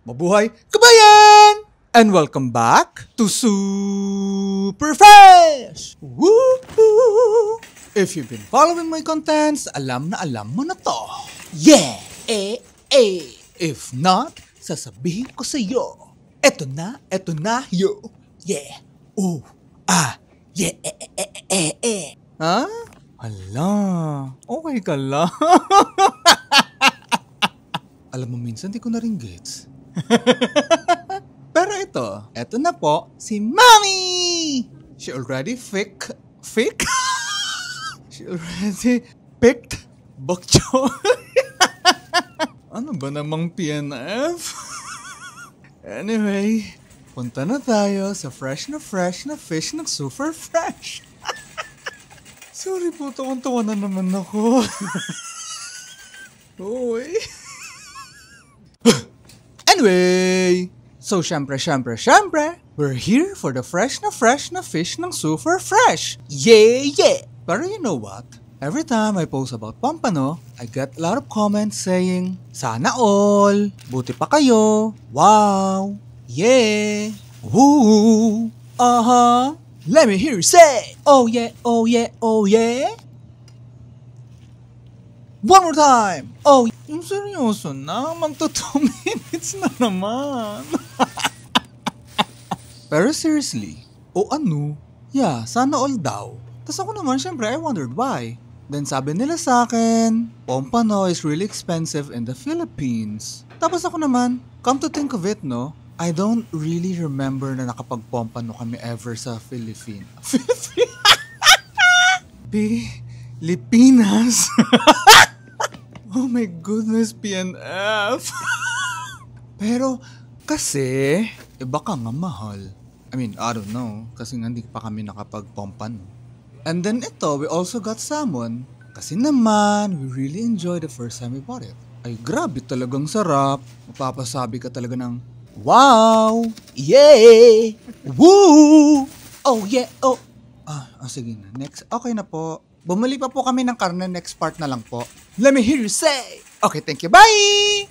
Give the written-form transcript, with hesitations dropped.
Mabuhay kabayan! And welcome back to Super Fresh! Woo! If you've been following my contents, alam na alam mo na to. Yeah! If not, sasabihin ko sa'yo. Eto na, yo. Yeah! Yeah! Ha? Hala, okay ka lang. Alam mo, minsan di ko na rin gets. Pero ito na po, si Mommy! She already She already picked bok choy. Ano ba namang PNF? Anyway, punta na tayo sa fresh na fish ng Super Fresh. Sorry po, tawang-tawa na naman ako. Uy. Anyway, so syempre, we're here for the fresh na fish ng Super Fresh. Yeah! Pero you know what? Every time I post about Pompano, I get a lot of comments saying, sana all, buti pa kayo, wow, yeah, woo, let me hear you say, oh yeah. One more time! Oh, yung seryoso na, magto 2 minutes na naman. Pero seriously, o ano? Yeah, sana all daw. Tas ako naman, syempre, I wondered why. Then sabi nila sa akin, Pompano is really expensive in the Philippines. Tapos ako naman, come to think of it, no? I don't really remember na nakapag-Pompano kami ever sa Philippines. Pilipinas? Oh my goodness, PNF. Pero kasi, baka nga mahal. I mean, I don't know. Kasi nga hindi pa kami nakapag-Pompano. And then we also got salmon. Kasi naman, we really enjoyed the first time we bought it. Ay, grabe talagang sarap. Mapapasabi ka talaga ng, wow! Yeah! Woo! Oh yeah! Oh! Sige na. Next. Okay na po. Bumili pa po kami ng karne. Next part na lang po. Let me hear you say! Okay, thank you. Bye!